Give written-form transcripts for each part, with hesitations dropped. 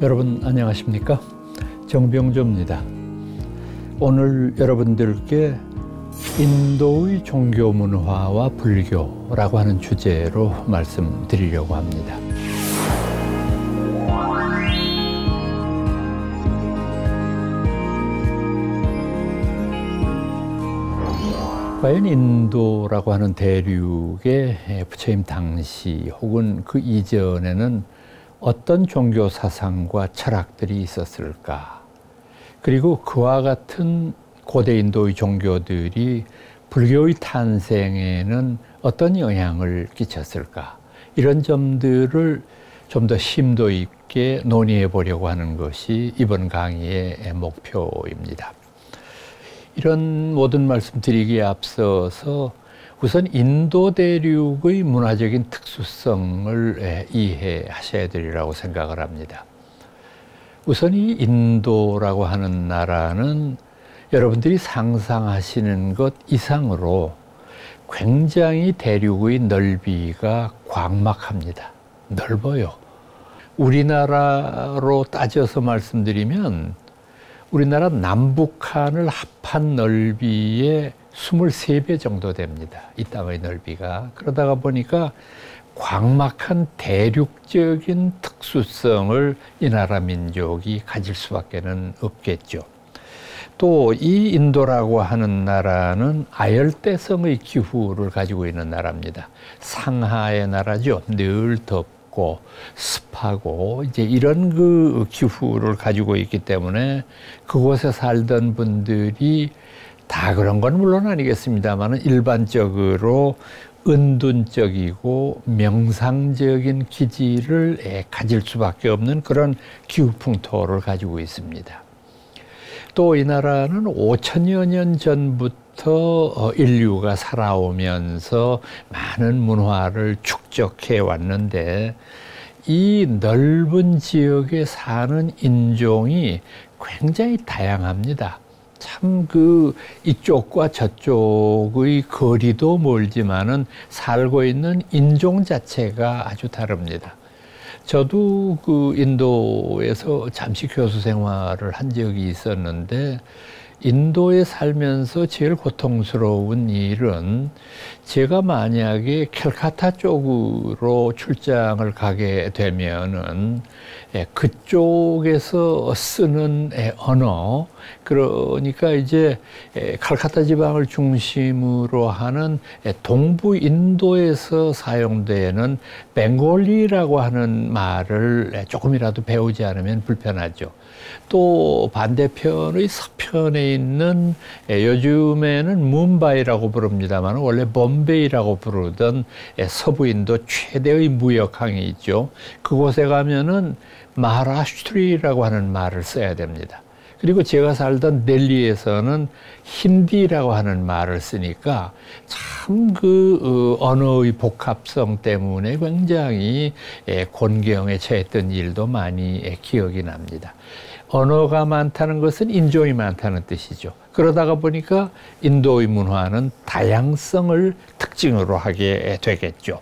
여러분 안녕하십니까? 정병조입니다. 오늘 여러분들께 인도의 종교 문화와 불교라고 하는 주제로 말씀드리려고 합니다. 과연 인도라고 하는 대륙의 부처님 당시 혹은 그 이전에는 어떤 종교 사상과 철학들이 있었을까? 그리고 그와 같은 고대 인도의 종교들이 불교의 탄생에는 어떤 영향을 끼쳤을까? 이런 점들을 좀 더 심도 있게 논의해 보려고 하는 것이 이번 강의의 목표입니다. 이런 모든 말씀 드리기에 앞서서 우선 인도 대륙의 문화적인 특수성을 이해하셔야 되리라고 생각을 합니다. 우선 이 인도라고 하는 나라는 여러분들이 상상하시는 것 이상으로 굉장히 대륙의 넓이가 광막합니다. 넓어요. 우리나라로 따져서 말씀드리면 우리나라 남북한을 합한 넓이의 23배 정도 됩니다. 이 땅의 넓이가. 그러다가 보니까 광막한 대륙적인 특수성을 이 나라 민족이 가질 수밖에는 없겠죠. 또 이 인도라고 하는 나라는 아열대성의 기후를 가지고 있는 나라입니다. 상하의 나라죠. 늘 덥고 습하고 이제 이런 그 기후를 가지고 있기 때문에 그곳에 살던 분들이 다 그런 건 물론 아니겠습니다만 일반적으로 은둔적이고 명상적인 기질을 가질 수밖에 없는 그런 기후풍토를 가지고 있습니다. 또 이 나라는 5천여 년 전부터 인류가 살아오면서 많은 문화를 축적해 왔는데 이 넓은 지역에 사는 인종이 굉장히 다양합니다. 참 이쪽과 저쪽의 거리도 멀지만은 살고 있는 인종 자체가 아주 다릅니다. 저도 인도에서 잠시 교수 생활을 한 적이 있었는데 인도에 살면서 제일 고통스러운 일은 제가 만약에 캘카타 쪽으로 출장을 가게 되면은 그쪽에서 쓰는 언어, 그러니까 이제 칼카타 지방을 중심으로 하는 동부 인도에서 사용되는 벵골리라고 하는 말을 조금이라도 배우지 않으면 불편하죠. 또 반대편의 서편에 있는 요즘에는 뭄바이라고 부릅니다만 원래 bombay라고 부르던 서부 인도 최대의 무역항이 있죠. 그곳에 가면은 마하라슈트리라고 하는 말을 써야 됩니다. 그리고 제가 살던 델리에서는 힌디라고 하는 말을 쓰니까 참 언어의 복합성 때문에 굉장히 곤경에 처했던 일도 많이 기억이 납니다. 언어가 많다는 것은 인종이 많다는 뜻이죠. 그러다가 보니까 인도의 문화는 다양성을 특징으로 하게 되겠죠.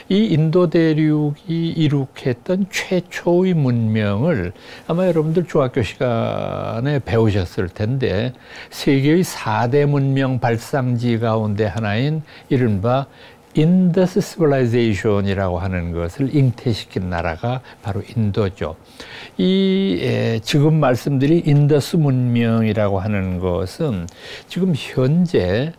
이 인도 대륙이 이룩했던 최초의 문명을 아마 여러분들 중학교 시간에 배우셨을 텐데 세계의 4대 문명 발상지 가운데 하나인 이른바 인더스 시빌라이제이션이라고 하는 것을 잉태시킨 나라가 바로 인도죠. 지금 말씀드린 인더스 문명이라고 하는 것은 지금 현재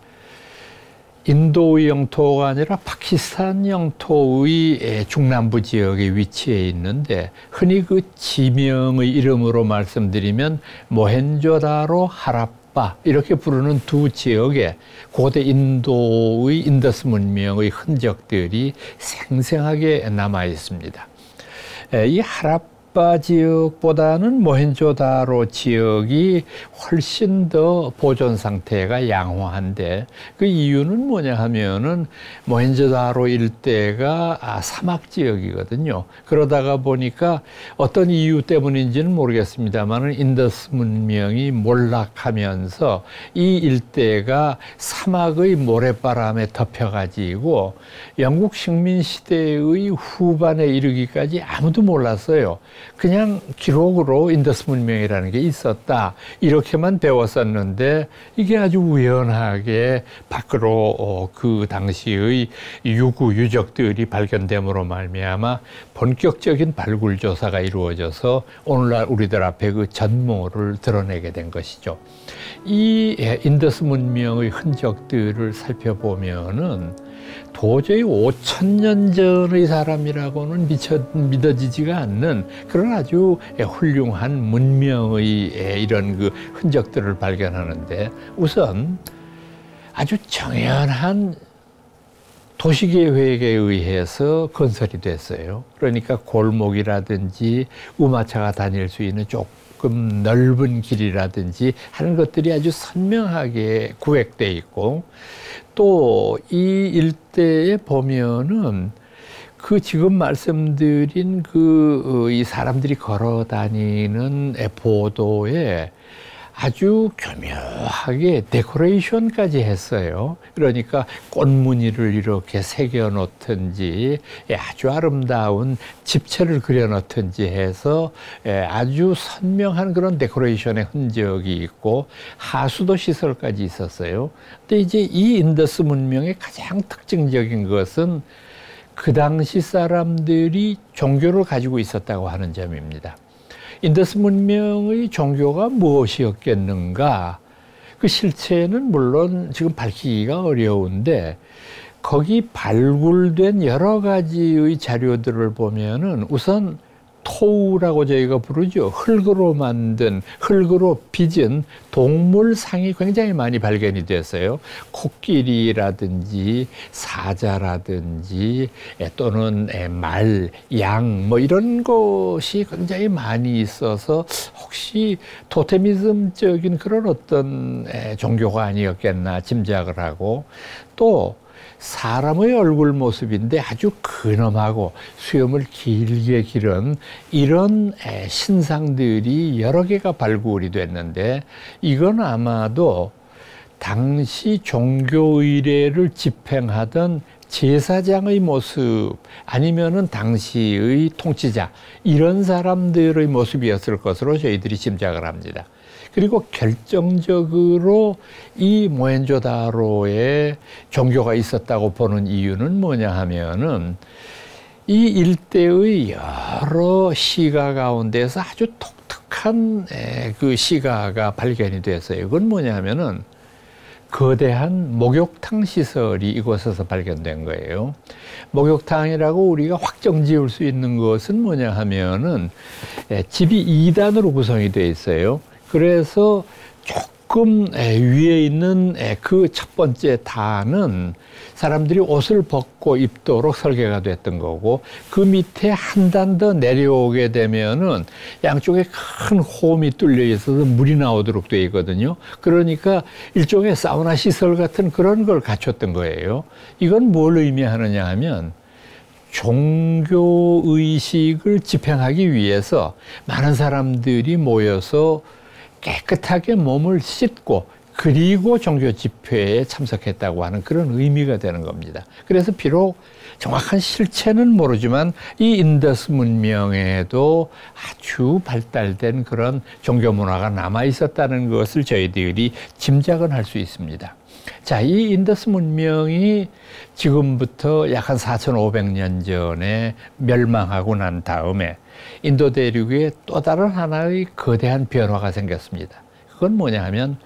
인도의 영토가 아니라 파키스탄 영토의 중남부 지역에 위치해 있는데 흔히 그 지명의 이름으로 말씀드리면 모헨조다로 하랍바 이렇게 부르는 두 지역에 고대 인도의 인더스 문명의 흔적들이 생생하게 남아 있습니다. 이 하랍바 지역보다는 모헨조다로 지역이 훨씬 더 보존 상태가 양호한데 그 이유는 뭐냐 하면은 모헨조다로 일대가 사막 지역이거든요. 그러다가 보니까 어떤 이유 때문인지는 모르겠습니다만 인더스 문명이 몰락하면서 이 일대가 사막의 모래바람에 덮여가지고 영국 식민 시대의 후반에 이르기까지 아무도 몰랐어요. 그냥 기록으로 인더스 문명이라는 게 있었다 이렇게만 배웠었는데 이게 아주 우연하게 밖으로 그 당시의 유구 유적들이 발견됨으로 말미암아 본격적인 발굴 조사가 이루어져서 오늘날 우리들 앞에 그 전모를 드러내게 된 것이죠. 이 인더스 문명의 흔적들을 살펴보면은 도저히 5,000년 전의 사람이라고는 믿어지지가 않는 그런 아주 훌륭한 문명의 이런 그 흔적들을 발견하는데, 우선 아주 정연한 도시계획에 의해서 건설이 됐어요. 그러니까 골목이라든지 우마차가 다닐 수 있는 조금 넓은 길이라든지 하는 것들이 아주 선명하게 구획돼 있고, 또 이 일대에 보면은 그 지금 말씀드린 이 사람들이 걸어 다니는 보도에 아주 교묘하게 데코레이션까지 했어요. 그러니까 꽃무늬를 이렇게 새겨 놓든지 아주 아름다운 집체를 그려 놓든지 해서 아주 선명한 그런 데코레이션의 흔적이 있고, 하수도 시설까지 있었어요. 근데 이제 이 인더스 문명의 가장 특징적인 것은 그 당시 사람들이 종교를 가지고 있었다고 하는 점입니다. 인더스 문명의 종교가 무엇이었겠는가? 그 실체는 물론 지금 밝히기가 어려운데, 거기 발굴된 여러 가지의 자료들을 보면은 우선 토우라고 저희가 부르죠. 흙으로 빚은 동물상이 굉장히 많이 발견이 됐어요. 코끼리라든지 사자라든지 또는 말, 양 뭐 이런 것이 굉장히 많이 있어서 혹시 토테미즘적인 그런 어떤 종교가 아니었겠나 짐작을 하고, 또 사람의 얼굴 모습인데 아주 근엄하고 수염을 길게 기른 이런 신상들이 여러 개가 발굴이 됐는데, 이건 아마도 당시 종교 의례를 집행하던 제사장의 모습 아니면은 당시의 통치자 이런 사람들의 모습이었을 것으로 저희들이 짐작을 합니다. 그리고 결정적으로 이 모헨조다로에 종교가 있었다고 보는 이유는 뭐냐 하면은 이 일대의 여러 시가 가운데서 아주 독특한 그 시가가 발견이 됐어요. 그건 뭐냐 하면은 거대한 목욕탕 시설이 이곳에서 발견된 거예요. 목욕탕이라고 우리가 확정 지을 수 있는 것은 뭐냐 하면은 집이 2단으로 구성이 되어 있어요. 그래서 조금 위에 있는 그 첫 번째 단은 사람들이 옷을 벗고 입도록 설계가 됐던 거고, 그 밑에 한 단 더 내려오게 되면은 양쪽에 큰 홈이 뚫려 있어서 물이 나오도록 되어 있거든요. 그러니까 일종의 사우나 시설 같은 그런 걸 갖췄던 거예요. 이건 뭘 의미하느냐 하면 종교의식을 집행하기 위해서 많은 사람들이 모여서 깨끗하게 몸을 씻고 그리고 종교 집회에 참석했다고 하는 그런 의미가 되는 겁니다. 그래서 비록 정확한 실체는 모르지만 이 인더스 문명에도 아주 발달된 그런 종교 문화가 남아 있었다는 것을 저희들이 짐작은 할 수 있습니다. 자, 이 인더스 문명이 지금부터 약 한 4,500년 전에 멸망하고 난 다음에 인도 대륙에 또 다른 하나의 거대한 변화가 생겼습니다. 그건 뭐냐 하면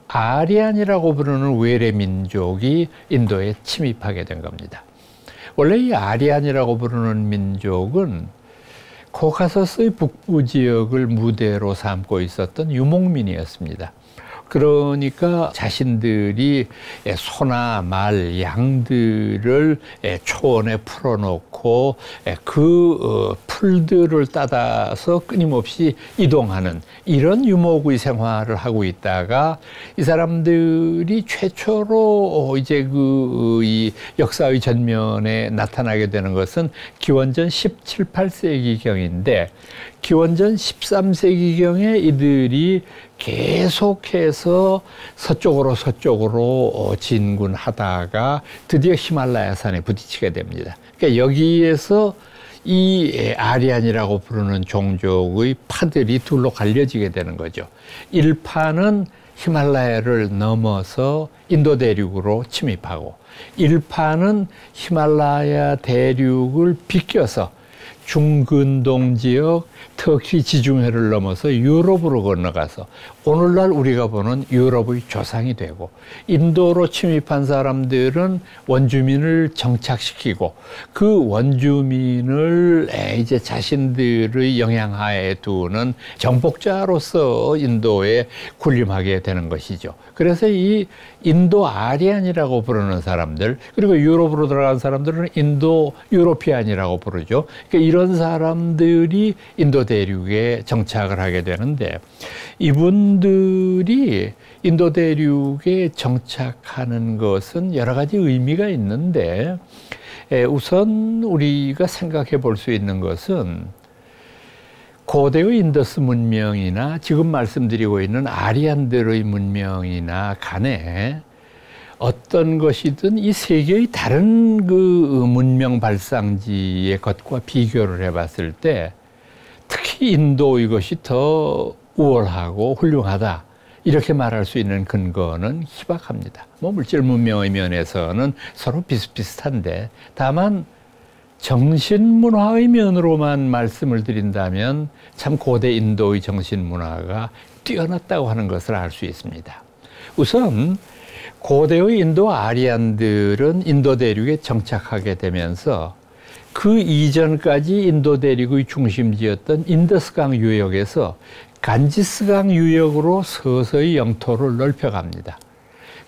아리안이라고 부르는 외래 민족이 인도에 침입하게 된 겁니다. 원래 이 아리안이라고 부르는 민족은 코카서스의 북부 지역을 무대로 삼고 있었던 유목민이었습니다. 그러니까 자신들이 소나 말, 양들을 초원에 풀어놓고 그 풀들을 따라서 끊임없이 이동하는 이런 유목의 생활을 하고 있다가, 이 사람들이 최초로 이제 이 역사의 전면에 나타나게 되는 것은 기원전 17, 18세기경인데, 기원전 13세기경에 이들이 계속해서 서쪽으로 진군하다가 드디어 히말라야 산에 부딪히게 됩니다. 그러니까 여기에서 이 아리안이라고 부르는 종족의 파들이 둘로 갈려지게 되는 거죠. 일파는 히말라야를 넘어서 인도 대륙으로 침입하고, 일파는 히말라야 대륙을 비껴서 중근동 지역, 터키 지중해를 넘어서 유럽으로 건너가서 오늘날 우리가 보는 유럽의 조상이 되고, 인도로 침입한 사람들은 원주민을 정착시키고 그 원주민을 이제 자신들의 영향하에 두는 정복자로서 인도에 군림하게 되는 것이죠. 그래서 이 인도 아리안이라고 부르는 사람들, 그리고 유럽으로 들어간 사람들은 인도 유로피안이라고 부르죠. 그러니까 이런 사람들이 인도 대륙에 정착을 하게 되는데, 이분들이 인도 대륙에 정착하는 것은 여러 가지 의미가 있는데, 우선 우리가 생각해 볼 수 있는 것은 고대의 인더스 문명이나 지금 말씀드리고 있는 아리안들의 문명이나 간에 어떤 것이든 이 세계의 다른 그 문명 발상지의 것과 비교를 해봤을 때 특히 인도의 것이 더 우월하고 훌륭하다, 이렇게 말할 수 있는 근거는 희박합니다. 뭐 물질 문명의 면에서는 서로 비슷비슷한데, 다만 정신문화의 면으로만 말씀을 드린다면 참 고대 인도의 정신문화가 뛰어났다고 하는 것을 알 수 있습니다. 우선 고대의 인도 아리안들은 인도 대륙에 정착하게 되면서 그 이전까지 인도 대륙의 중심지였던 인더스강 유역에서 간지스강 유역으로 서서히 영토를 넓혀갑니다.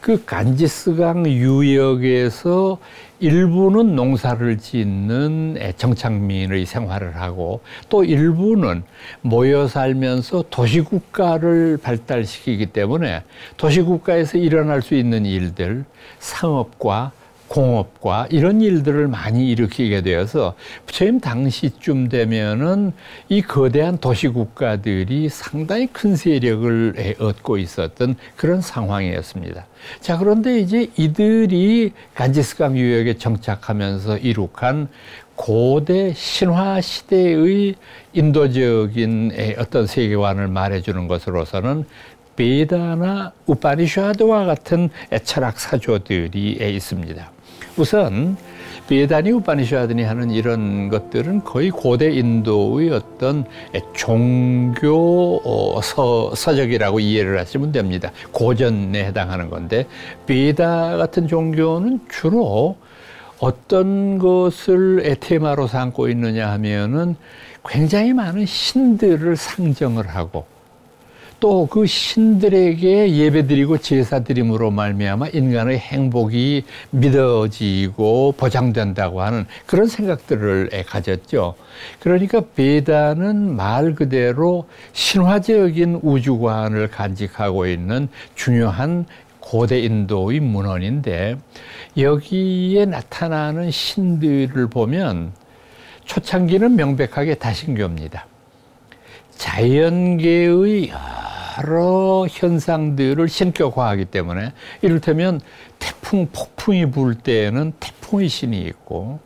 그 간지스강 유역에서 일부는 농사를 짓는 정착민의 생활을 하고, 또 일부는 모여 살면서 도시국가를 발달시키기 때문에 도시국가에서 일어날 수 있는 일들, 상업과 공업과 이런 일들을 많이 일으키게 되어서 처음 당시쯤 되면은 이 거대한 도시국가들이 상당히 큰 세력을 얻고 있었던 그런 상황이었습니다. 자, 그런데 이제 이들이 간지스강 유역에 정착하면서 이룩한 고대 신화 시대의 인도적인 어떤 세계관을 말해주는 것으로서는 베다나 우파니샤드와 같은 철학 사조들이 있습니다. 우선 베다니 우파니샤드니 하는 이런 것들은 거의 고대 인도의 어떤 종교 서적이라고 이해를 하시면 됩니다. 고전에 해당하는 건데, 베다 같은 종교는 주로 어떤 것을 테마로 삼고 있느냐 하면은 굉장히 많은 신들을 상정을 하고, 또 그 신들에게 예배드리고 제사드림으로 말미암아 인간의 행복이 믿어지고 보장된다고 하는 그런 생각들을 가졌죠. 그러니까 베다는 말 그대로 신화적인 우주관을 간직하고 있는 중요한 고대 인도의 문헌인데, 여기에 나타나는 신들을 보면 초창기는 명백하게 다신교입니다. 자연계의 여러 현상들을 신격화하기 때문에, 이를테면 태풍, 폭풍이 불 때에는 태풍의 신이 있고,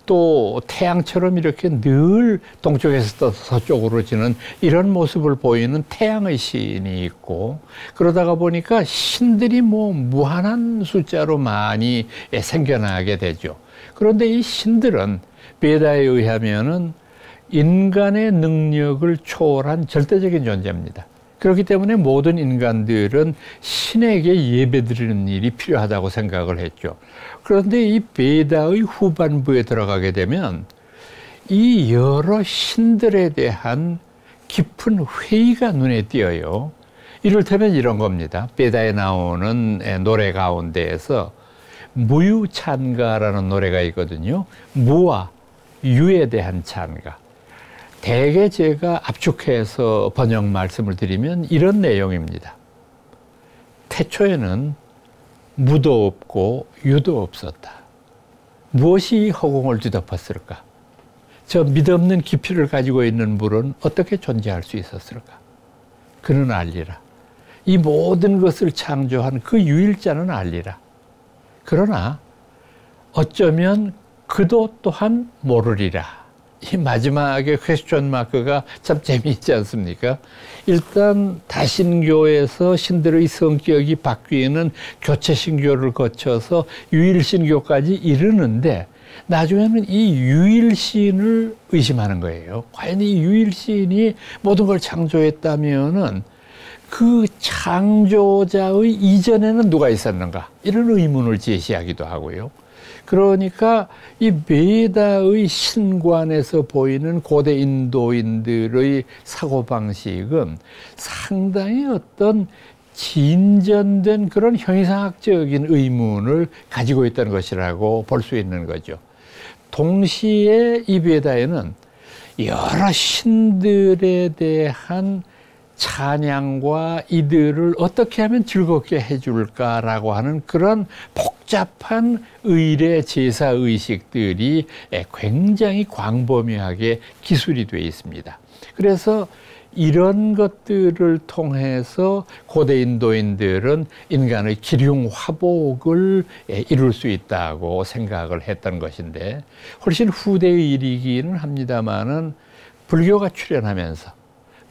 또 태양처럼 이렇게 늘 동쪽에서 서쪽으로 지는 이런 모습을 보이는 태양의 신이 있고, 그러다가 보니까 신들이 뭐 무한한 숫자로 많이 생겨나게 되죠. 그런데 이 신들은 베다에 의하면은 인간의 능력을 초월한 절대적인 존재입니다. 그렇기 때문에 모든 인간들은 신에게 예배드리는 일이 필요하다고 생각을 했죠. 그런데 이 베다의 후반부에 들어가게 되면 이 여러 신들에 대한 깊은 회의가 눈에 띄어요. 이를테면 이런 겁니다. 베다에 나오는 노래 가운데에서 무유찬가라는 노래가 있거든요. 무와 유에 대한 찬가. 대개 제가 압축해서 번역 말씀을 드리면 이런 내용입니다. 태초에는 무도 없고 유도 없었다. 무엇이 허공을 뒤덮었을까? 저 mid없는 깊이를 가지고 있는 물은 어떻게 존재할 수 있었을까? 그는 알리라. 이 모든 것을 창조한 그 유일자는 알리라. 그러나 어쩌면 그도 또한 모르리라. 이 마지막에 퀘스천 마크가 참 재미있지 않습니까? 일단 다신교에서 신들의 성격이 바뀌는 교체 신교를 거쳐서 유일신교까지 이르는데 나중에는 이 유일신을 의심하는 거예요. 과연 이 유일신이 모든 걸 창조했다면은 그 창조자의 이전에는 누가 있었는가? 이런 의문을 제시하기도 하고요. 그러니까 이 베다의 신관에서 보이는 고대 인도인들의 사고방식은 상당히 어떤 진전된 그런 형이상학적인 의문을 가지고 있다는 것이라고 볼 수 있는 거죠. 동시에 이 베다에는 여러 신들에 대한 찬양과 이들을 어떻게 하면 즐겁게 해줄까라고 하는 그런 복잡한 의례 제사 의식들이 굉장히 광범위하게 기술이 되어 있습니다. 그래서 이런 것들을 통해서 고대 인도인들은 인간의 기륭 화복을 이룰 수 있다고 생각을 했던 것인데 훨씬 후대의 일이기는 합니다마는 불교가 출현하면서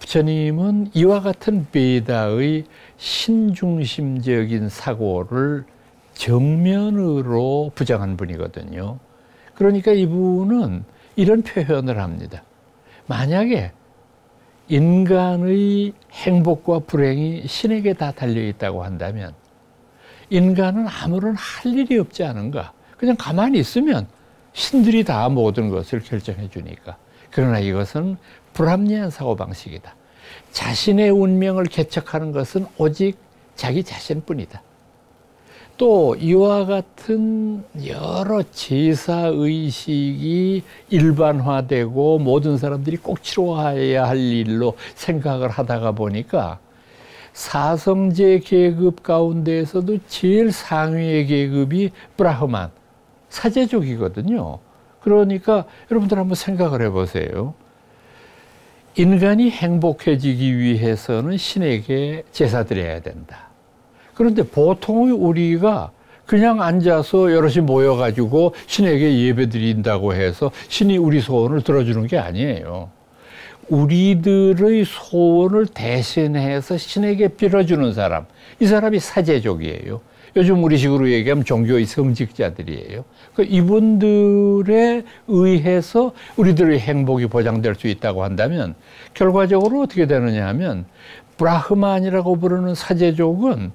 부처님은 이와 같은 베다의 신중심적인 사고를 정면으로 부정한 분이거든요. 그러니까 이분은 이런 표현을 합니다. 만약에 인간의 행복과 불행이 신에게 다 달려있다고 한다면 인간은 아무런 할 일이 없지 않은가? 그냥 가만히 있으면 신들이 다 모든 것을 결정해 주니까. 그러나 이것은 불합리한 사고방식이다. 자신의 운명을 개척하는 것은 오직 자기 자신뿐이다. 또 이와 같은 여러 제사의식이 일반화되고 모든 사람들이 꼭 치러야 할 일로 생각을 하다가 보니까 사성제 계급 가운데에서도 제일 상위의 계급이 브라흐만, 사제족이거든요. 그러니까 여러분들 한번 생각을 해보세요. 인간이 행복해지기 위해서는 신에게 제사 드려야 된다. 그런데 보통의 우리가 그냥 앉아서 여럿이 모여가지고 신에게 예배 드린다고 해서 신이 우리 소원을 들어주는 게 아니에요. 우리들의 소원을 대신해서 신에게 빌어주는 사람, 이 사람이 사제족이에요. 요즘 우리식으로 얘기하면 종교의 성직자들이에요. 이분들에 의해서 우리들의 행복이 보장될 수 있다고 한다면 결과적으로 어떻게 되느냐 하면 브라흐만이라고 부르는 사제족은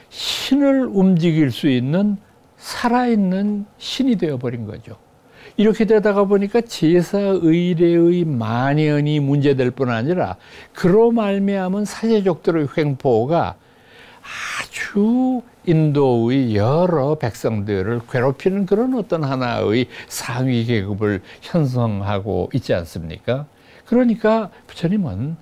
신을 움직일 수 있는 살아있는 신이 되어버린 거죠. 이렇게 되다가 보니까 제사 의례의 만연이 문제될 뿐 아니라 그로 말미암은 사제족들의 횡포가 아주 인도의 여러 백성들을 괴롭히는 그런 어떤 하나의 상위 계급을 형성하고 있지 않습니까? 그러니까 부처님은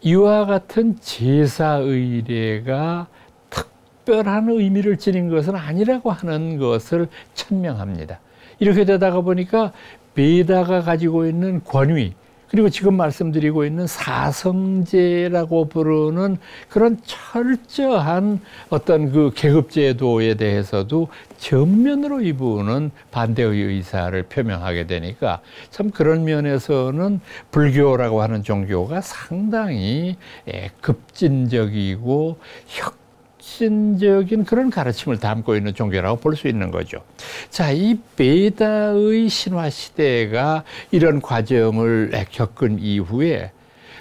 이와 같은 제사 의례가 특별한 의미를 지닌 것은 아니라고 하는 것을 천명합니다. 이렇게 되다가 보니까 베다가 가지고 있는 권위, 그리고 지금 말씀드리고 있는 사성제라고 부르는 그런 철저한 어떤 그 계급제도에 대해서도 전면으로 이분은 반대의 의사를 표명하게 되니까 참 그런 면에서는 불교라고 하는 종교가 상당히 급진적이고 혁신적인 그런 가르침을 담고 있는 종교라고 볼 수 있는 거죠. 자, 이 베다의 신화 시대가 이런 과정을 겪은 이후에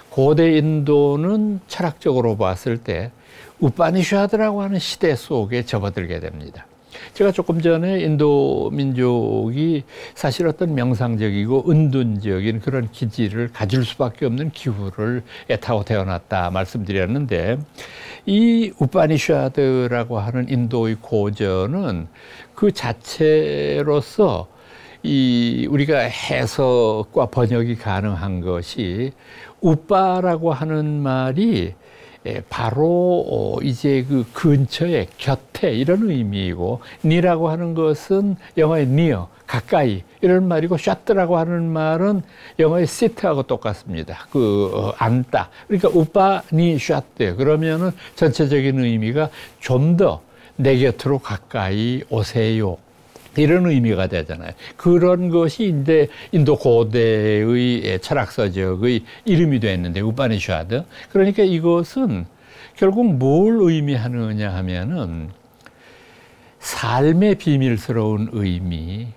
고대 인도는 철학적으로 봤을 때 우파니샤드라고 하는 시대 속에 접어들게 됩니다. 제가 조금 전에 인도 민족이 사실 어떤 명상적이고 은둔적인 그런 기질을 가질 수밖에 없는 기후를 타고 태어났다 말씀드렸는데, 이 우파니샤드라고 하는 인도의 고전은 그 자체로서 우리가 해석과 번역이 가능한 것이, 우빠라고 하는 말이 바로 이제 그 근처에, 곁에 이런 의미이고, 니라고 하는 것은 영어의 near, 가까이 이런 말이고, 샤트라고 하는 말은 영어의 sit하고 똑같습니다. 앉다. 그러니까 우빠 니 샤트 그러면은 전체적인 의미가 좀 더 내 곁으로 가까이 오세요. 이런 의미가 되잖아요. 그런 것이 인도 고대의 철학서적의 이름이 됐는데, 우파니샤드. 그러니까 이것은 결국 뭘 의미하느냐 하면은 삶의 비밀스러운 의미,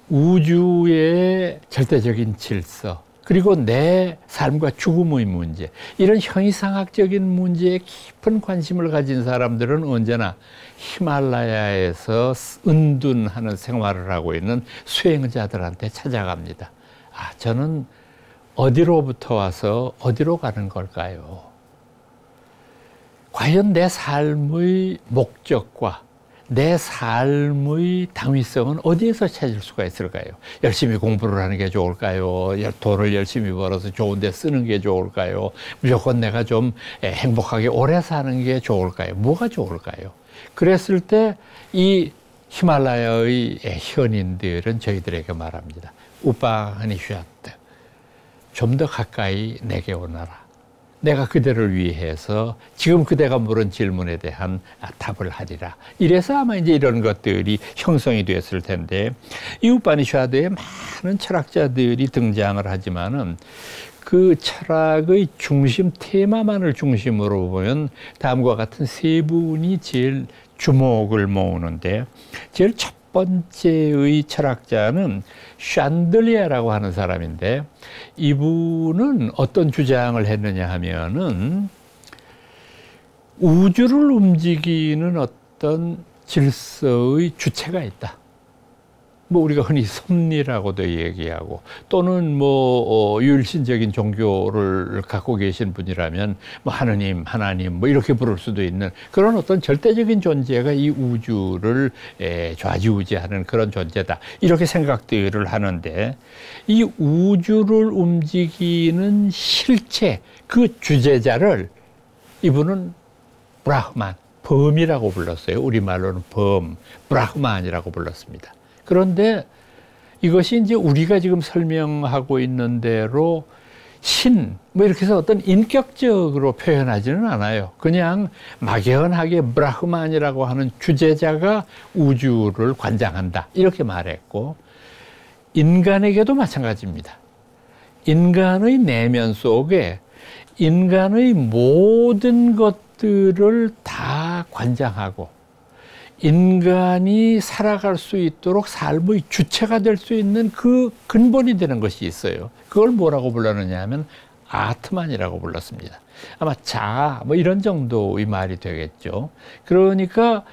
우주의 절대적인 질서, 그리고 내 삶과 죽음의 문제, 이런 형이상학적인 문제에 깊은 관심을 가진 사람들은 언제나 히말라야에서 은둔하는 생활을 하고 있는 수행자들한테 찾아갑니다. 아, 저는 어디로부터 와서 어디로 가는 걸까요? 과연 내 삶의 목적과 내 삶의 당위성은 어디에서 찾을 수가 있을까요? 열심히 공부를 하는 게 좋을까요? 돈을 열심히 벌어서 좋은 데 쓰는 게 좋을까요? 무조건 내가 좀 행복하게 오래 사는 게 좋을까요? 뭐가 좋을까요? 그랬을 때 이 히말라야의 현인들은 저희들에게 말합니다. 우파니샤드, 좀 더 가까이 내게 오너라. 내가 그대를 위해서 지금 그대가 물은 질문에 대한 답을 하리라. 이래서 아마 이제 이런 것들이 형성이 됐을 텐데, 이 우파니샤드에 많은 철학자들이 등장을 하지만은 그 철학의 중심 테마만을 중심으로 보면 다음과 같은 세 분이 제일 주목을 모으는데, 제일 첫 번째의 철학자는 샨들리아라고 하는 사람인데, 이분은 어떤 주장을 했느냐 하면은 우주를 움직이는 어떤 질서의 주체가 있다. 뭐 우리가 흔히 섭리라고도 얘기하고, 또는 유일신적인 종교를 갖고 계신 분이라면 뭐 하느님, 하나님 뭐 이렇게 부를 수도 있는 그런 어떤 절대적인 존재가 이 우주를 좌지우지하는 그런 존재다, 이렇게 생각들을 하는데, 이 우주를 움직이는 실체, 그 주제자를 이분은 브라흐만, 범이라고 불렀어요. 우리말로는 범, 브라흐만이라고 불렀습니다. 그런데 이것이 이제 우리가 지금 설명하고 있는 대로 신, 뭐 이렇게 해서 어떤 인격적으로 표현하지는 않아요. 그냥 막연하게 브라흐만이라고 하는 주제자가 우주를 관장한다, 이렇게 말했고, 인간에게도 마찬가지입니다. 인간의 내면 속에 인간의 모든 것들을 다 관장하고 인간이 살아갈 수 있도록 삶의 주체가 될 수 있는 그 근본이 되는 것이 있어요. 그걸 뭐라고 불렀느냐 하면 아트만이라고 불렀습니다. 아마 자아 뭐 이런 정도의 말이 되겠죠. 그러니까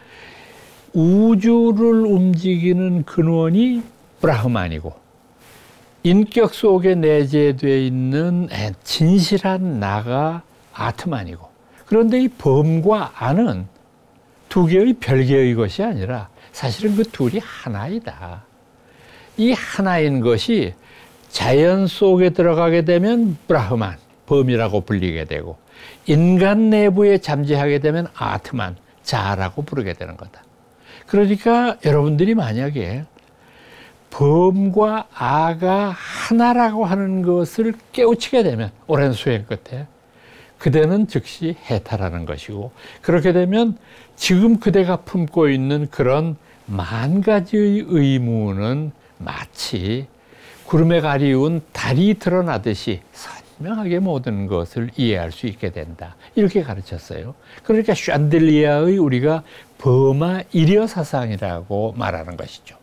우주를 움직이는 근원이 브라흐만이고, 인격 속에 내재되어 있는 진실한 나가 아트만이고, 그런데 이 범과 아는 두 개의 별개의 것이 아니라 사실은 그 둘이 하나이다. 이 하나인 것이 자연 속에 들어가게 되면 브라흐만, 범이라고 불리게 되고, 인간 내부에 잠재하게 되면 아트만, 자아라고 부르게 되는 거다. 그러니까 여러분들이 만약에 범과 아가 하나라고 하는 것을 깨우치게 되면, 오랜 수행 끝에 그대는 즉시 해탈하는 것이고, 그렇게 되면 지금 그대가 품고 있는 그런 만 가지의 의문은 마치 구름에 가리운 달이 드러나듯이 선명하게 모든 것을 이해할 수 있게 된다, 이렇게 가르쳤어요. 그러니까 샨들리아의 우리가 범아 일여 사상이라고 말하는 것이죠.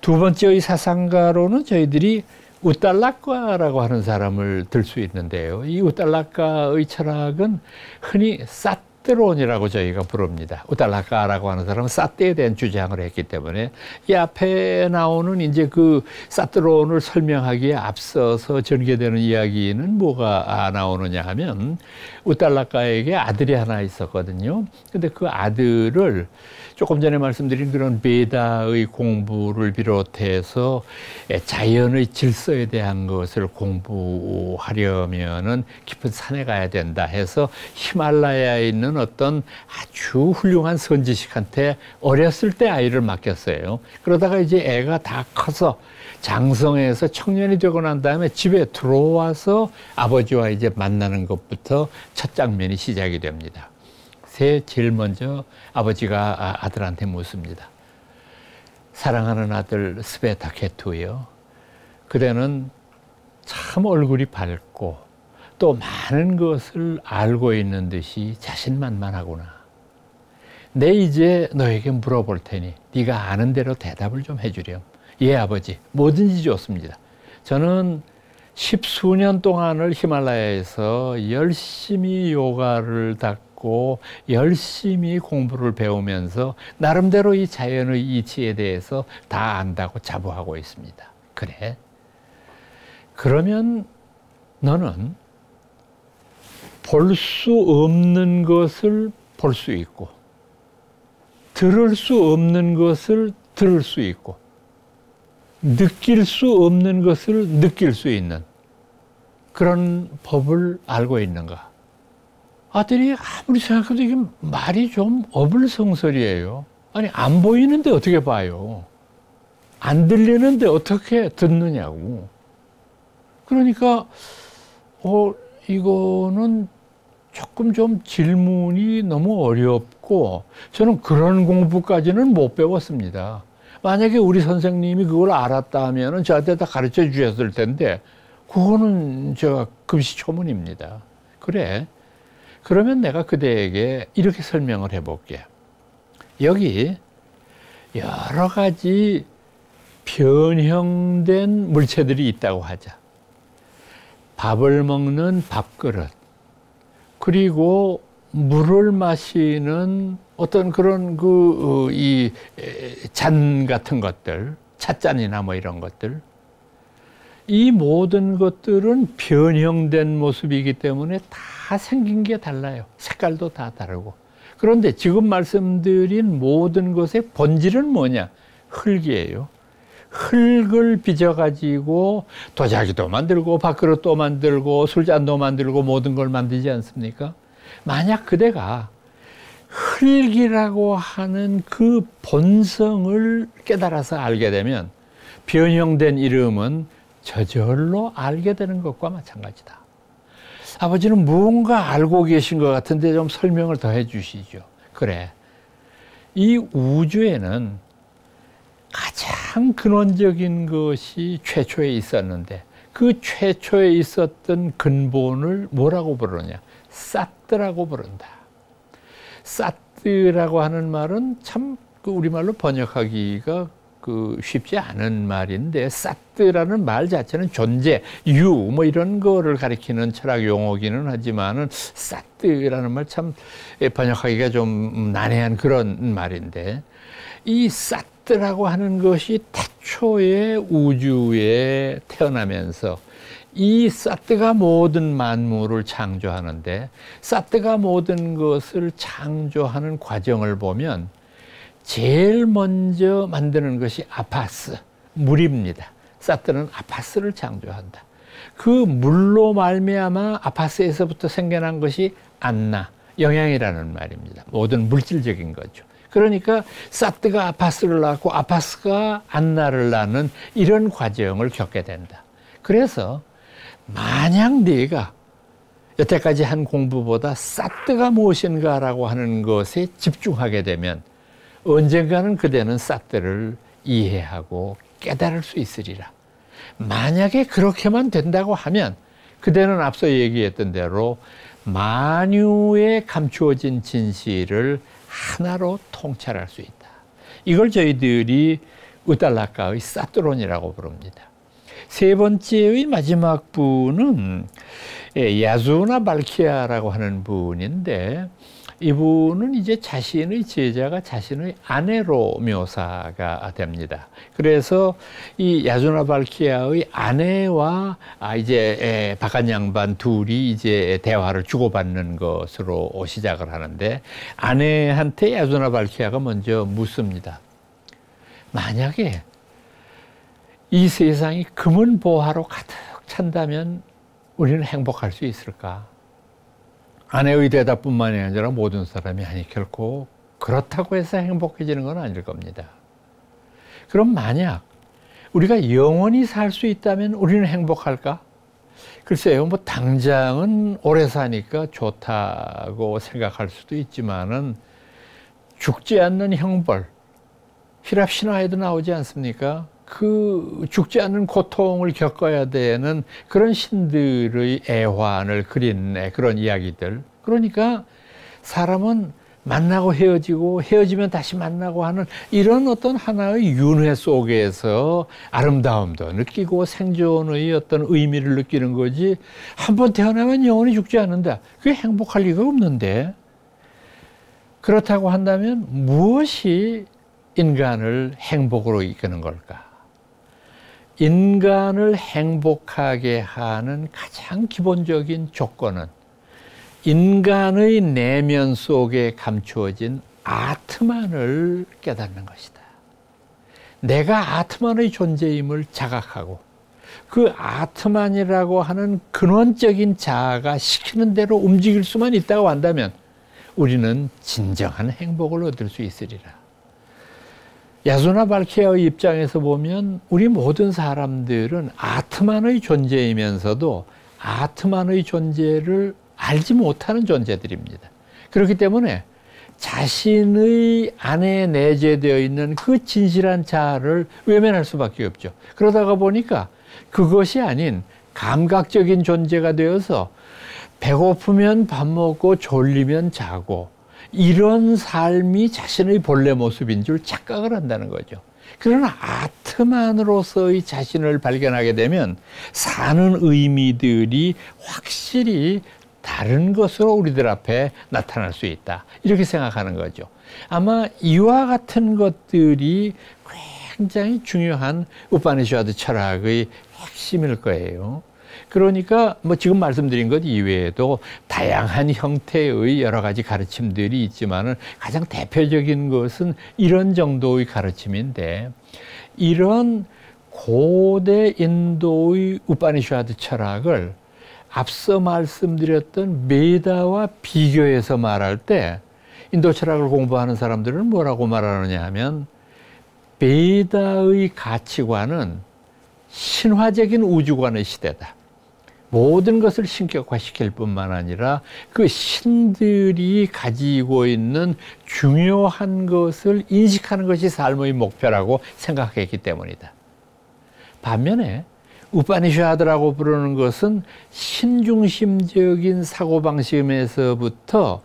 두 번째의 사상가로는 저희들이 우달라카라고 하는 사람을 들 수 있는데요. 이 우달라카의 철학은 흔히 사뜨론이라고 저희가 부릅니다. 우달라카라고 하는 사람은 사띠에 대한 주장을 했기 때문에 이 앞에 나오는 이제 그 사뜨론을 설명하기에 앞서서 전개되는 이야기는 뭐가 나오느냐 하면, 우달라카에게 아들이 하나 있었거든요. 근데 그 아들을 조금 전에 말씀드린 그런 베다의 공부를 비롯해서 자연의 질서에 대한 것을 공부하려면은 깊은 산에 가야 된다 해서 히말라야에 있는 어떤 아주 훌륭한 선지식한테 어렸을 때 아이를 맡겼어요. 그러다가 이제 애가 다 커서 장성해서 청년이 되고 난 다음에 집에 들어와서 아버지와 이제 만나는 것부터 첫 장면이 시작이 됩니다. 제일 먼저 아버지가 아들한테 묻습니다. 사랑하는 아들 스베타 케투요. 그대는 참 얼굴이 밝고 또 많은 것을 알고 있는 듯이 자신만만하구나. 내 이제 너에게 물어볼 테니 네가 아는 대로 대답을 좀 해주렴. 예, 아버지. 뭐든지 좋습니다. 저는 10수년 동안을 히말라야에서 열심히 요가를 닦고 열심히 공부를 배우면서 나름대로 이 자연의 이치에 대해서 다 안다고 자부하고 있습니다. 그래? 그러면 너는 볼 수 없는 것을 볼 수 있고 들을 수 없는 것을 들을 수 있고 느낄 수 없는 것을 느낄 수 있는 그런 법을 알고 있는가? 아들이 아무리 생각해도 이게 말이 좀 어불성설이에요. 아니, 안 보이는데 어떻게 봐요? 안 들리는데 어떻게 듣느냐고. 그러니까 이거는 조금 좀 질문이 너무 어렵고 저는 그런 공부까지는 못 배웠습니다. 만약에 우리 선생님이 그걸 알았다 하면은 저한테 다 가르쳐 주셨을 텐데 그거는 제가 금시초문입니다. 그래. 그러면 내가 그대에게 이렇게 설명을 해볼게. 여기 여러 가지 변형된 물체들이 있다고 하자. 밥을 먹는 밥그릇, 그리고 물을 마시는 어떤 그런 이 잔 같은 것들, 찻잔이나 뭐 이런 것들, 이 모든 것들은 변형된 모습이기 때문에 다 생긴 게 달라요. 색깔도 다 다르고. 그런데 지금 말씀드린 모든 것의 본질은 뭐냐? 흙이에요. 흙을 빚어가지고 도자기도 만들고 밥그릇도 만들고 술잔도 만들고 모든 걸 만들지 않습니까? 만약 그대가 흙이라고 하는 그 본성을 깨달아서 알게 되면 변형된 이름은 저절로 알게 되는 것과 마찬가지다. 아버지는 무언가 알고 계신 것 같은데 좀 설명을 더 해 주시죠. 그래. 이 우주에는 가장 근원적인 것이 최초에 있었는데 그 최초에 있었던 근본을 뭐라고 부르냐? 사트라고 부른다. 사트라고 하는 말은 참 우리말로 번역하기가 쉽지 않은 말인데 사트라는 말 자체는 존재, 유, 뭐 이런 거를 가리키는 철학 용어기는 하지만은 사트라는 말 참 번역하기가 좀 난해한 그런 말인데 이 사트라고 하는 것이 태초에 우주에 태어나면서 이 사트가 모든 만물을 창조하는데 사트가 모든 것을 창조하는 과정을 보면 제일 먼저 만드는 것이 아파스, 물입니다. 사트는 아파스를 창조한다. 그 물로 말미암아 아파스에서부터 생겨난 것이 안나, 영양이라는 말입니다. 모든 물질적인 거죠. 그러니까 사트가 아파스를 낳고 아파스가 안나를 낳는 이런 과정을 겪게 된다. 그래서 만약 네가 여태까지 한 공부보다 사트가 무엇인가라고 하는 것에 집중하게 되면 언젠가는 그대는 사트를 이해하고 깨달을 수 있으리라. 만약에 그렇게만 된다고 하면 그대는 앞서 얘기했던 대로 만유에 감추어진 진실을 하나로 통찰할 수 있다. 이걸 저희들이 우달라카의 사트론이라고 부릅니다. 세 번째의 마지막 분은 야주나 발키아라고 하는 분인데 이분은 이제 자신의 제자가 자신의 아내로 묘사가 됩니다. 그래서 이 야주나 발키아의 아내와 이제 박한 양반 둘이 이제 대화를 주고받는 것으로 시작을 하는데 아내한테 야주나 발키아가 먼저 묻습니다. 만약에 이 세상이 금은 보화로 가득 찬다면 우리는 행복할 수 있을까? 아내의 대답뿐만이 아니라 모든 사람이 아니 결코 그렇다고 해서 행복해지는 건 아닐 겁니다. 그럼 만약 우리가 영원히 살 수 있다면 우리는 행복할까? 글쎄요, 뭐 당장은 오래 사니까 좋다고 생각할 수도 있지만은 죽지 않는 형벌, 히랍 신화에도 나오지 않습니까? 그 죽지 않는 고통을 겪어야 되는 그런 신들의 애환을 그린 그런 이야기들. 그러니까 사람은 만나고 헤어지고 헤어지면 다시 만나고 하는 이런 어떤 하나의 윤회 속에서 아름다움도 느끼고 생존의 어떤 의미를 느끼는 거지, 한번 태어나면 영원히 죽지 않는다. 그게 행복할 리가 없는데, 그렇다고 한다면 무엇이 인간을 행복으로 이끄는 걸까? 인간을 행복하게 하는 가장 기본적인 조건은 인간의 내면 속에 감추어진 아트만을 깨닫는 것이다. 내가 아트만의 존재임을 자각하고 그 아트만이라고 하는 근원적인 자아가 시키는 대로 움직일 수만 있다고 한다면 우리는 진정한 행복을 얻을 수 있으리라. 야수나 발키아의 입장에서 보면 우리 모든 사람들은 아트만의 존재이면서도 아트만의 존재를 알지 못하는 존재들입니다. 그렇기 때문에 자신의 안에 내재되어 있는 그 진실한 자아를 외면할 수밖에 없죠. 그러다가 보니까 그것이 아닌 감각적인 존재가 되어서 배고프면 밥 먹고 졸리면 자고, 이런 삶이 자신의 본래 모습인 줄 착각을 한다는 거죠. 그러나 아트만으로서의 자신을 발견하게 되면 사는 의미들이 확실히 다른 것으로 우리들 앞에 나타날 수 있다. 이렇게 생각하는 거죠. 아마 이와 같은 것들이 굉장히 중요한 우파니샤드 철학의 핵심일 거예요. 그러니까 뭐 지금 말씀드린 것 이외에도 다양한 형태의 여러 가지 가르침들이 있지만은 가장 대표적인 것은 이런 정도의 가르침인데, 이런 고대 인도의 우파니샤드 철학을 앞서 말씀드렸던 메다와 비교해서 말할 때 인도 철학을 공부하는 사람들은 뭐라고 말하느냐 하면, 베다의 가치관은 신화적인 우주관의 시대다. 모든 것을 신격화시킬 뿐만 아니라 그 신들이 가지고 있는 중요한 것을 인식하는 것이 삶의 목표라고 생각했기 때문이다. 반면에 우파니샤드라고 부르는 것은 신중심적인 사고방식에서부터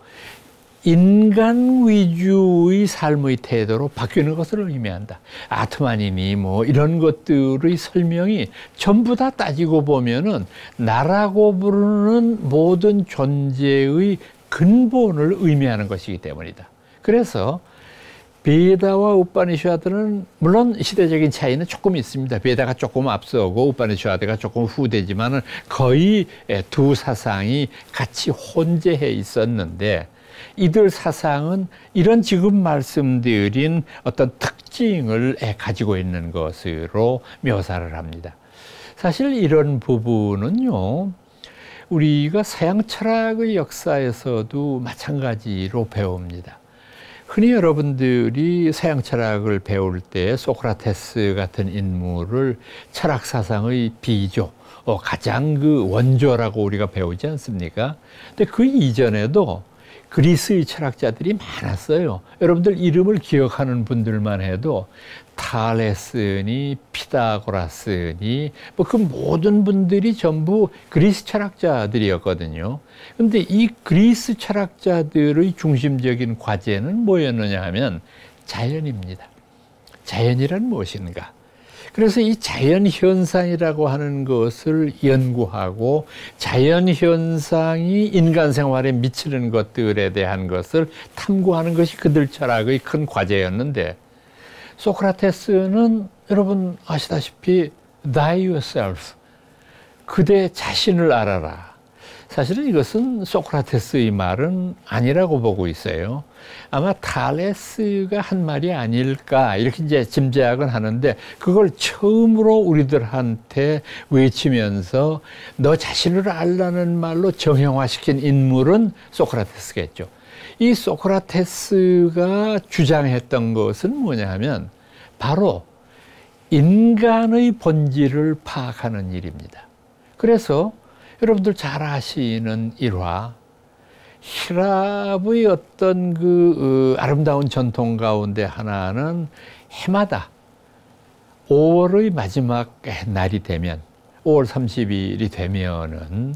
인간 위주의 삶의 태도로 바뀌는 것을 의미한다. 아트만이니 뭐 이런 것들의 설명이 전부 다 따지고 보면은 나라고 부르는 모든 존재의 근본을 의미하는 것이기 때문이다. 그래서 베다와 우파니샤드는 물론 시대적인 차이는 조금 있습니다. 베다가 조금 앞서고 우파니샤드가 조금 후대지만은 거의 두 사상이 같이 혼재해 있었는데, 이들 사상은 이런 지금 말씀드린 어떤 특징을 가지고 있는 것으로 묘사를 합니다. 사실 이런 부분은요, 우리가 서양 철학의 역사에서도 마찬가지로 배웁니다. 흔히 여러분들이 서양 철학을 배울 때 소크라테스 같은 인물을 철학 사상의 비조, 가장 그 원조라고 우리가 배우지 않습니까? 근데 그 이전에도 그리스의 철학자들이 많았어요. 여러분들 이름을 기억하는 분들만 해도 탈레스니, 피타고라스니 뭐 그 모든 분들이 전부 그리스 철학자들이었거든요. 그런데 이 그리스 철학자들의 중심적인 과제는 뭐였느냐 하면 자연입니다. 자연이란 무엇인가? 그래서 이 자연현상이라고 하는 것을 연구하고 자연현상이 인간 생활에 미치는 것들에 대한 것을 탐구하는 것이 그들 철학의 큰 과제였는데, 소크라테스는 여러분 아시다시피 Thy yourself, 그대 자신을 알아라. 사실은 이것은 소크라테스의 말은 아니라고 보고 있어요. 아마 탈레스가 한 말이 아닐까 이렇게 이제 짐작은 하는데, 그걸 처음으로 우리들한테 외치면서 너 자신을 알라는 말로 정형화시킨 인물은 소크라테스겠죠. 이 소크라테스가 주장했던 것은 뭐냐 하면 바로 인간의 본질을 파악하는 일입니다. 그래서 여러분들 잘 아시는 일화, 히랍의 어떤 그 아름다운 전통 가운데 하나는 해마다 5월의 마지막 날이 되면 5월 30일이 되면은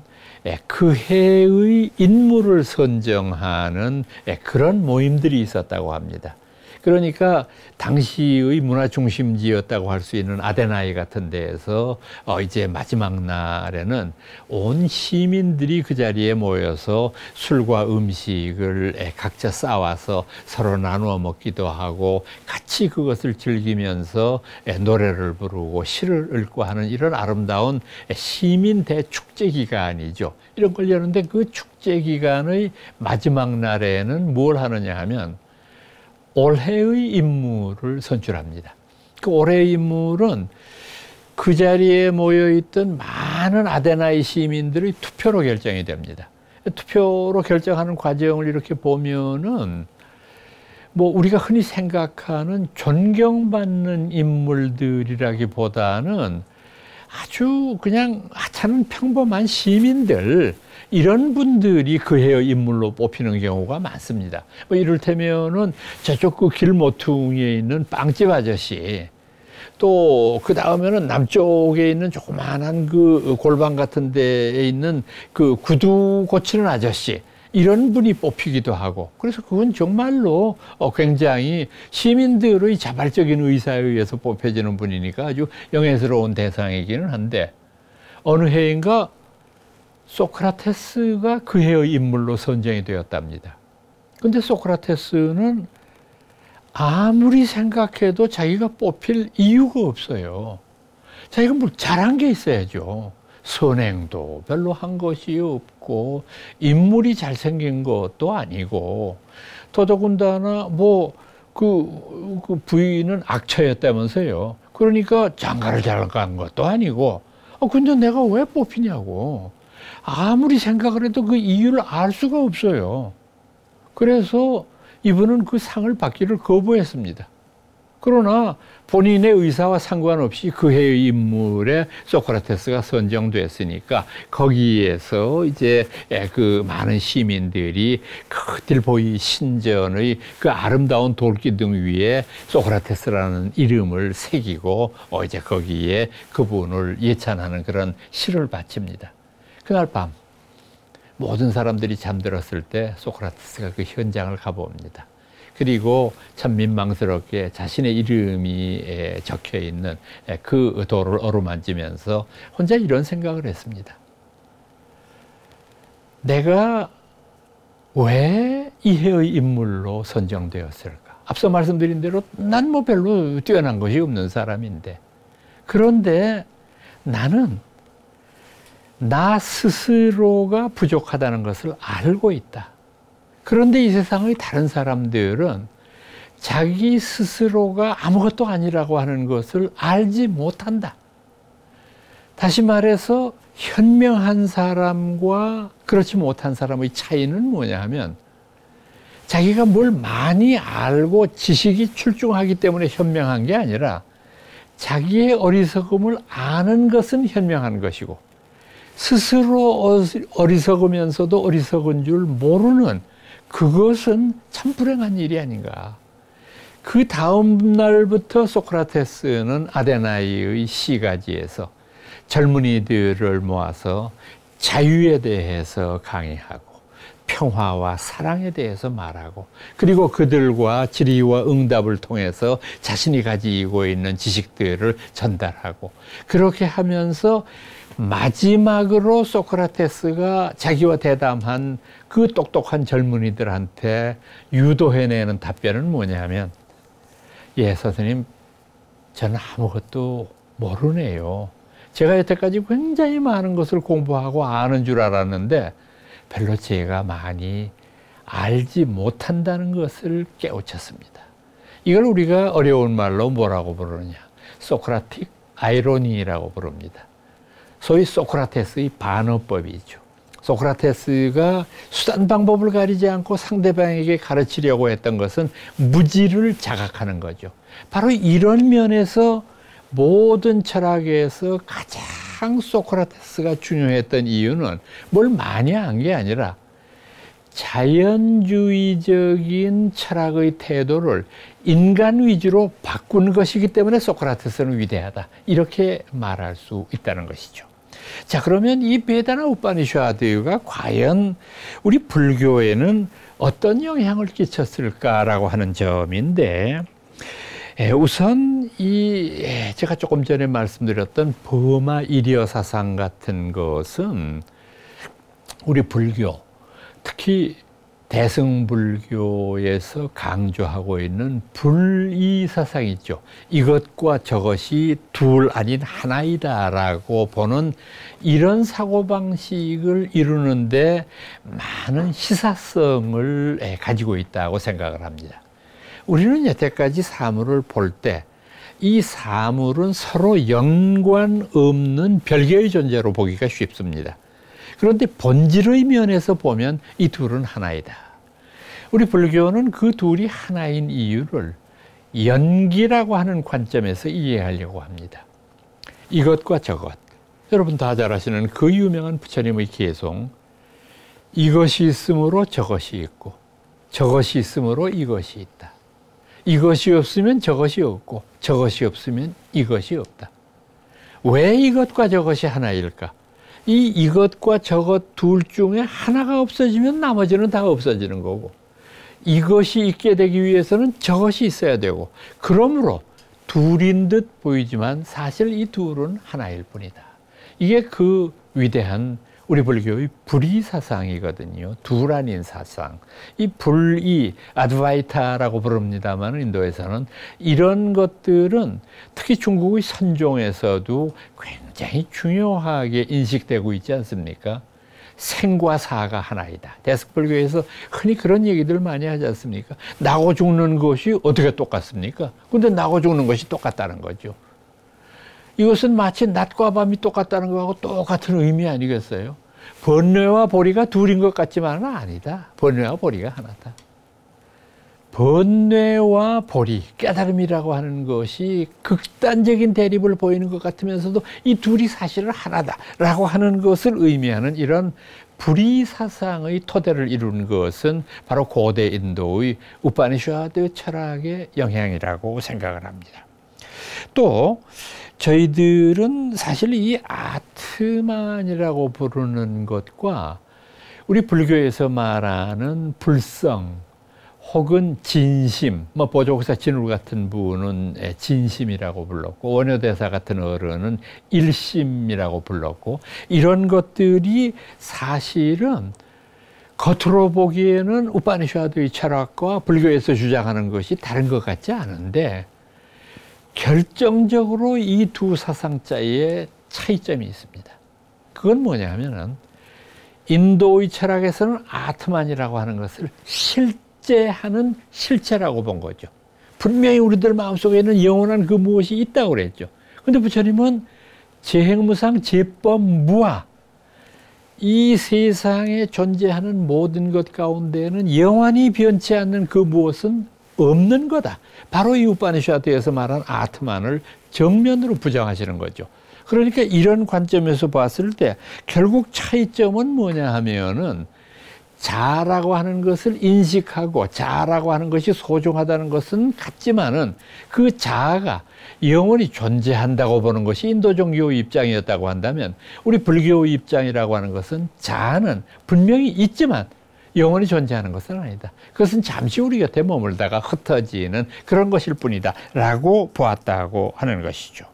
그 해의 인물을 선정하는 그런 모임들이 있었다고 합니다. 그러니까 당시의 문화 중심지였다고 할 수 있는 아데나이 같은 데에서 이제 마지막 날에는 온 시민들이 그 자리에 모여서 술과 음식을 각자 싸와서 서로 나누어 먹기도 하고 같이 그것을 즐기면서 노래를 부르고 시를 읽고 하는 이런 아름다운 시민 대축제 기간이죠. 이런 걸 여는데 그 축제 기간의 마지막 날에는 뭘 하느냐 하면 올해의 인물을 선출합니다. 그 올해의 인물은 그 자리에 모여있던 많은 아데나이 시민들의 투표로 결정이 됩니다. 투표로 결정하는 과정을 이렇게 보면은 뭐 우리가 흔히 생각하는 존경받는 인물들이라기보다는 아주 그냥 하찮은 평범한 시민들, 이런 분들이 그 해의 인물로 뽑히는 경우가 많습니다. 뭐 이를테면은 저쪽 그 길 모퉁이에 있는 빵집 아저씨, 또 그 다음에는 남쪽에 있는 조그만한 그 골방 같은 데에 있는 그 구두 고치는 아저씨, 이런 분이 뽑히기도 하고, 그래서 그건 정말로 굉장히 시민들의 자발적인 의사에 의해서 뽑혀지는 분이니까 아주 영예스러운 대상이기는 한데, 어느 해인가 소크라테스가 그 해의 인물로 선정이 되었답니다. 근데 소크라테스는 아무리 생각해도 자기가 뽑힐 이유가 없어요. 자기가 뭘 잘한 게 있어야죠. 선행도 별로 한 것이 없고, 인물이 잘생긴 것도 아니고, 더더군다나 그 부인은 악처였다면서요. 그러니까 장가를 잘 간 것도 아니고, 근데 내가 왜 뽑히냐고. 아무리 생각을 해도 그 이유를 알 수가 없어요. 그래서 이분은 그 상을 받기를 거부했습니다. 그러나 본인의 의사와 상관없이 그 해의 인물에 소크라테스가 선정됐으니까 거기에서 이제 그 많은 시민들이 그 딜보이 신전의 그 아름다운 돌기둥 위에 소크라테스라는 이름을 새기고 이제 거기에 그분을 예찬하는 그런 시를 바칩니다. 그날 밤 모든 사람들이 잠들었을 때 소크라테스가 그 현장을 가봅니다. 그리고 참 민망스럽게 자신의 이름이 적혀 있는 그 돌을 어루만지면서 혼자 이런 생각을 했습니다. 내가 왜 이 해의 인물로 선정되었을까? 앞서 말씀드린 대로 난 뭐 별로 뛰어난 것이 없는 사람인데, 그런데 나는 나 스스로가 부족하다는 것을 알고 있다. 그런데 이 세상의 다른 사람들은 자기 스스로가 아무것도 아니라고 하는 것을 알지 못한다. 다시 말해서 현명한 사람과 그렇지 못한 사람의 차이는 뭐냐 하면, 자기가 뭘 많이 알고 지식이 출중하기 때문에 현명한 게 아니라 자기의 어리석음을 아는 것은 현명한 것이고, 스스로 어리석으면서도 어리석은 줄 모르는 그것은 참 불행한 일이 아닌가. 그 다음 날부터 소크라테스는 아데나이의 시가지에서 젊은이들을 모아서 자유에 대해서 강의하고 평화와 사랑에 대해서 말하고, 그리고 그들과 질의와 응답을 통해서 자신이 가지고 있는 지식들을 전달하고, 그렇게 하면서 마지막으로 소크라테스가 자기와 대담한 그 똑똑한 젊은이들한테 유도해내는 답변은 뭐냐면, 예, 선생님, 저는 아무것도 모르네요. 제가 여태까지 굉장히 많은 것을 공부하고 아는 줄 알았는데 별로 제가 많이 알지 못한다는 것을 깨우쳤습니다. 이걸 우리가 어려운 말로 뭐라고 부르느냐? 소크라틱 아이러니라고 부릅니다. 소위 소크라테스의 반어법이죠. 소크라테스가 수단 방법을 가리지 않고 상대방에게 가르치려고 했던 것은 무지를 자각하는 거죠. 바로 이런 면에서 모든 철학에서 가장 소크라테스가 중요했던 이유는 뭘 많이 한 게 아니라 자연주의적인 철학의 태도를 인간 위주로 바꾼 것이기 때문에 소크라테스는 위대하다. 이렇게 말할 수 있다는 것이죠. 자, 그러면 이 베다나 우파니샤드가 과연 우리 불교에는 어떤 영향을 끼쳤을까라고 하는 점인데, 우선 제가 조금 전에 말씀드렸던 버마 이리어 사상 같은 것은 우리 불교, 특히 대승불교에서 강조하고 있는 불이 사상이 있죠. 이것과 저것이 둘 아닌 하나이다라고 보는 이런 사고방식을 이루는데 많은 시사성을 가지고 있다고 생각을 합니다. 우리는 여태까지 사물을 볼 때 이 사물은 서로 연관 없는 별개의 존재로 보기가 쉽습니다. 그런데 본질의 면에서 보면 이 둘은 하나이다. 우리 불교는 그 둘이 하나인 이유를 연기라고 하는 관점에서 이해하려고 합니다. 이것과 저것. 여러분 다 잘 아시는 그 유명한 부처님의 개송. 이것이 있으므로 저것이 있고, 저것이 있으므로 이것이 있다. 이것이 없으면 저것이 없고, 저것이 없으면 이것이 없다. 왜 이것과 저것이 하나일까? 이것과 저것 둘 중에 하나가 없어지면 나머지는 다 없어지는 거고, 이것이 있게 되기 위해서는 저것이 있어야 되고, 그러므로 둘인 듯 보이지만 사실 이 둘은 하나일 뿐이다. 이게 그 위대한 우리 불교의 불이 사상이거든요. 둘 아닌 사상. 이 불이 아드바이타라고 부릅니다만 인도에서는 이런 것들은 특히 중국의 선종에서도 굉장히 중요하게 인식되고 있지 않습니까? 생과 사가 하나이다. 대승불교에서 흔히 그런 얘기들 많이 하지 않습니까? 나고 죽는 것이 어떻게 똑같습니까? 근데 나고 죽는 것이 똑같다는 거죠. 이것은 마치 낮과 밤이 똑같다는 것하고 똑같은 의미 아니겠어요? 번뇌와 보리가 둘인 것 같지만은 아니다. 번뇌와 보리가 하나다. 번뇌와 보리, 깨달음이라고 하는 것이 극단적인 대립을 보이는 것 같으면서도 이 둘이 사실은 하나다라고 하는 것을 의미하는 이런 불이 사상의 토대를 이루는 것은 바로 고대 인도의 우파니샤드 철학의 영향이라고 생각을 합니다. 또 저희들은 사실 이 아트만이라고 부르는 것과 우리 불교에서 말하는 불성 혹은 진심, 보조국사 진울 같은 분은 진심이라고 불렀고, 원효대사 같은 어른은 일심이라고 불렀고, 이런 것들이 사실은 겉으로 보기에는 우파니샤드의 철학과 불교에서 주장하는 것이 다른 것 같지 않은데, 결정적으로 이 두 사상자의 차이점이 있습니다. 그건 뭐냐 하면은, 인도의 철학에서는 아트만이라고 하는 것을 실제하는 실체라고 본 거죠. 분명히 우리들 마음속에는 영원한 그 무엇이 있다고 그랬죠. 근데 부처님은 재행무상 재법무아, 이 세상에 존재하는 모든 것 가운데에는 영원히 변치 않는 그 무엇은 없는 거다. 바로 이 우파니샤드에서 말한 아트만을 정면으로 부정하시는 거죠. 그러니까 이런 관점에서 봤을 때 결국 차이점은 뭐냐 하면은, 자라고 하는 것을 인식하고 자라고 하는 것이 소중하다는 것은 같지만은 그 자아가 영원히 존재한다고 보는 것이 인도 종교의 입장이었다고 한다면, 우리 불교의 입장이라고 하는 것은 자아는 분명히 있지만 영원히 존재하는 것은 아니다. 그것은 잠시 우리 곁에 머물다가 흩어지는 그런 것일 뿐이다 라고 보았다고 하는 것이죠.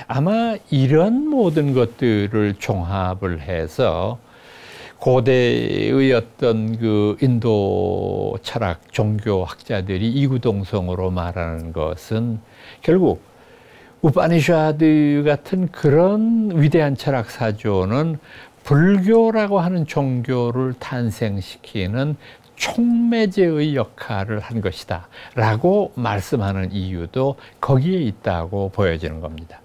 아마 이런 모든 것들을 종합을 해서 고대의 어떤 그 인도 철학 종교 학자들이 이구동성으로 말하는 것은 결국 우파니샤드 같은 그런 위대한 철학 사조는 불교라고 하는 종교를 탄생시키는 촉매제의 역할을 한 것이다 라고 말씀하는 이유도 거기에 있다고 보여지는 겁니다.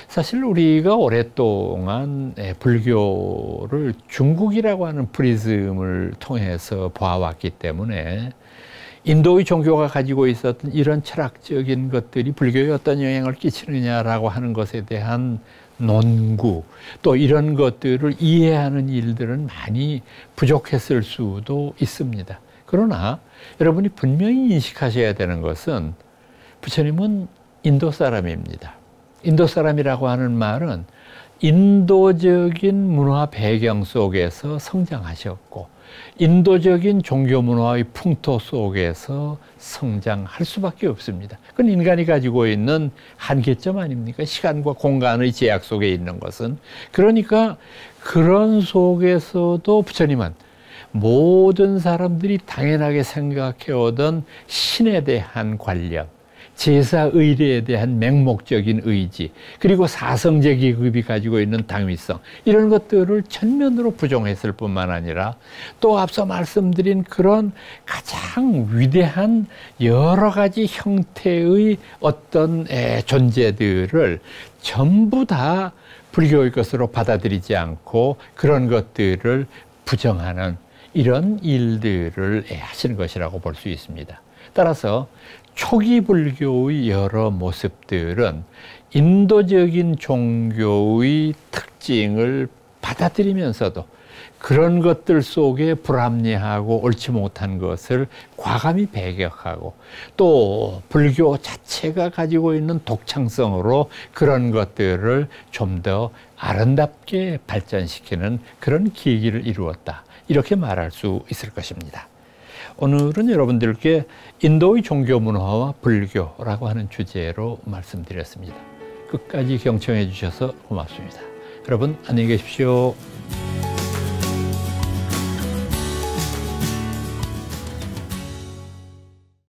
사실 우리가 오랫동안 불교를 중국이라고 하는 프리즘을 통해서 봐왔기 때문에 인도의 종교가 가지고 있었던 이런 철학적인 것들이 불교에 어떤 영향을 끼치느냐라고 하는 것에 대한 논구, 또 이런 것들을 이해하는 일들은 많이 부족했을 수도 있습니다. 그러나 여러분이 분명히 인식하셔야 되는 것은 부처님은 인도 사람입니다. 인도 사람이라고 하는 말은 인도적인 문화 배경 속에서 성장하셨고 인도적인 종교 문화의 풍토 속에서 성장할 수밖에 없습니다. 그건 인간이 가지고 있는 한계점 아닙니까? 시간과 공간의 제약 속에 있는 것은. 그러니까 그런 속에서도 부처님은 모든 사람들이 당연하게 생각해오던 신에 대한 관념, 제사 의례에 대한 맹목적인 의지, 그리고 사성제 기급이 가지고 있는 당위성, 이런 것들을 전면으로 부정했을 뿐만 아니라 또 앞서 말씀드린 그런 가장 위대한 여러 가지 형태의 어떤 존재들을 전부 다 불교의 것으로 받아들이지 않고 그런 것들을 부정하는 이런 일들을 하시는 것이라고 볼 수 있습니다. 따라서 초기 불교의 여러 모습들은 인도적인 종교의 특징을 받아들이면서도 그런 것들 속에 불합리하고 옳지 못한 것을 과감히 배격하고 또 불교 자체가 가지고 있는 독창성으로 그런 것들을 좀 더 아름답게 발전시키는 그런 계기를 이루었다. 이렇게 말할 수 있을 것입니다. 오늘은 여러분들께 인도의 종교 문화와 불교라고 하는 주제로 말씀드렸습니다. 끝까지 경청해 주셔서 고맙습니다. 여러분 안녕히 계십시오.